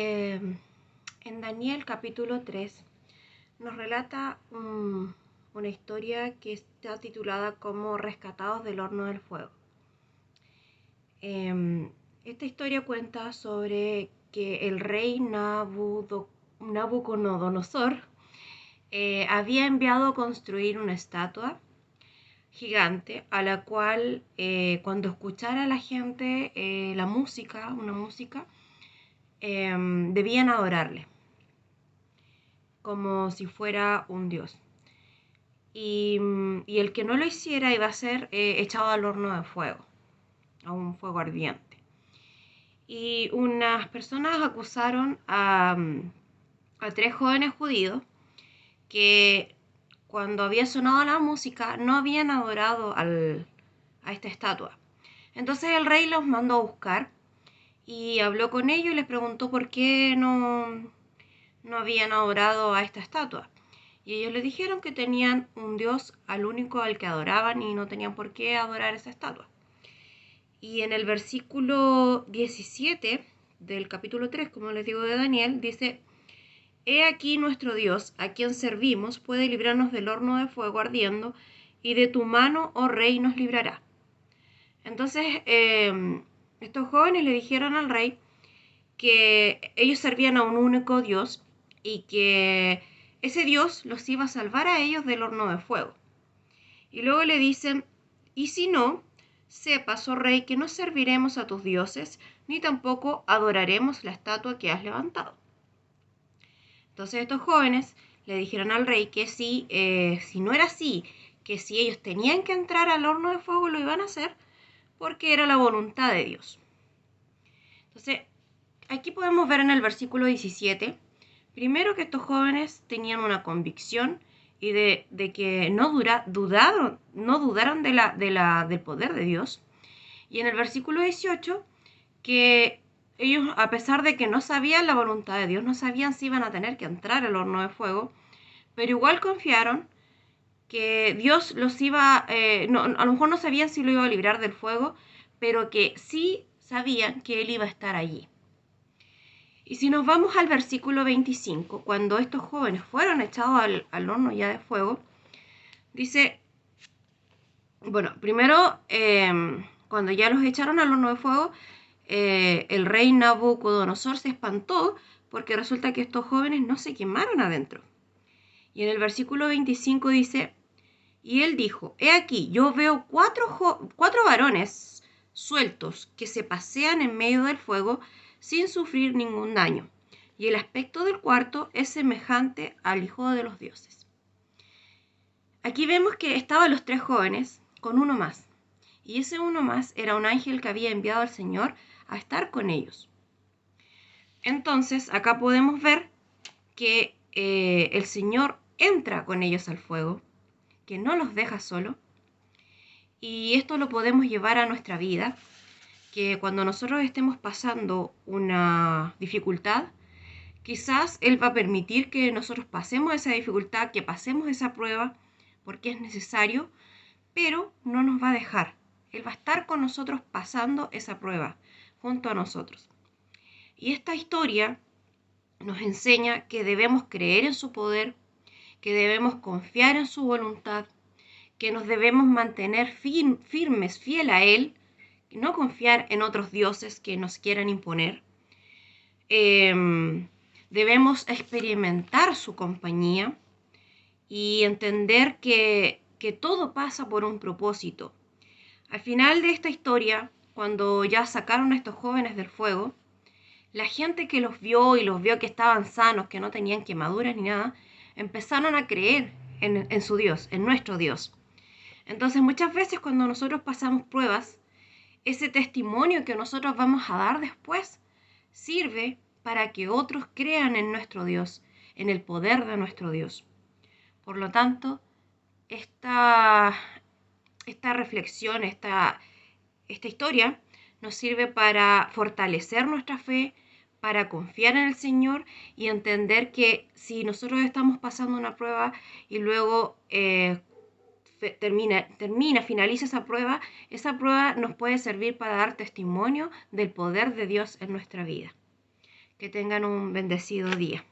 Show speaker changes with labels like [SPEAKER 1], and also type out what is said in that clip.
[SPEAKER 1] En Daniel capítulo 3 nos relata una historia que está titulada como Rescatados del horno del fuego. Esta historia cuenta sobre que el rey Nabucodonosor había enviado a construir una estatua gigante a la cual cuando escuchara la gente una música, debían adorarle como si fuera un dios. Y el que no lo hiciera iba a ser echado al horno de fuego, a un fuego ardiente. Y unas personas acusaron a 3 jóvenes judíos que cuando había sonado la música no habían adorado a esta estatua. Entonces el rey los mandó a buscar y habló con ellos y les preguntó por qué no habían adorado a esta estatua. Y ellos le dijeron que tenían un Dios al único al que adoraban y no tenían por qué adorar esa estatua. Y en el versículo 17 del capítulo 3, como les digo, de Daniel, dice: He aquí nuestro Dios, a quien servimos, puede librarnos del horno de fuego ardiendo, y de tu mano, oh rey, nos librará. Entonces, estos jóvenes le dijeron al rey que ellos servían a un único Dios y que ese Dios los iba a salvar a ellos del horno de fuego. Y luego le dicen: y si no, sepas, oh rey, que no serviremos a tus dioses, ni tampoco adoraremos la estatua que has levantado. Entonces estos jóvenes le dijeron al rey que si no era así, que si ellos tenían que entrar al horno de fuego, lo iban a hacer porque era la voluntad de Dios. Entonces, aquí podemos ver en el versículo 17, primero que estos jóvenes tenían una convicción y de que no dudaron del poder de Dios. Y en el versículo 18, que ellos, a pesar de que no sabían la voluntad de Dios, no sabían si iban a tener que entrar al horno de fuego, pero igual confiaron que Dios los iba, a lo mejor no sabían si lo iba a librar del fuego, pero que sí sabían que Él iba a estar allí. Y si nos vamos al versículo 25, cuando estos jóvenes fueron echados al horno ya de fuego, dice, bueno, primero, cuando ya los echaron al horno de fuego, el rey Nabucodonosor se espantó porque resulta que estos jóvenes no se quemaron adentro. Y en el versículo 25 dice: y él dijo: he aquí, yo veo cuatro varones sueltos que se pasean en medio del fuego sin sufrir ningún daño, y el aspecto del cuarto es semejante al Hijo de los Dioses. Aquí vemos que estaban los 3 jóvenes con uno más, y ese uno más era un ángel que había enviado al Señor a estar con ellos. Entonces, acá podemos ver que el Señor entra con ellos al fuego, que no los deja solo, y esto lo podemos llevar a nuestra vida, que cuando nosotros estemos pasando una dificultad, quizás Él va a permitir que nosotros pasemos esa dificultad, que pasemos esa prueba, porque es necesario, pero no nos va a dejar. Él va a estar con nosotros pasando esa prueba, junto a nosotros. Y esta historia nos enseña que debemos creer en su poder, que debemos confiar en su voluntad, que nos debemos mantener firmes, fiel a Él, no confiar en otros dioses que nos quieran imponer. Debemos experimentar su compañía y entender que todo pasa por un propósito. Al final de esta historia, cuando ya sacaron a estos jóvenes del fuego, la gente que los vio que estaban sanos, que no tenían quemaduras ni nada, empezaron a creer en su Dios, en nuestro Dios. Entonces, muchas veces cuando nosotros pasamos pruebas, ese testimonio que nosotros vamos a dar después sirve para que otros crean en nuestro Dios, en el poder de nuestro Dios. Por lo tanto, esta reflexión, esta historia nos sirve para fortalecer nuestra fe, para confiar en el Señor y entender que si nosotros estamos pasando una prueba y luego finaliza esa prueba nos puede servir para dar testimonio del poder de Dios en nuestra vida. Que tengan un bendecido día.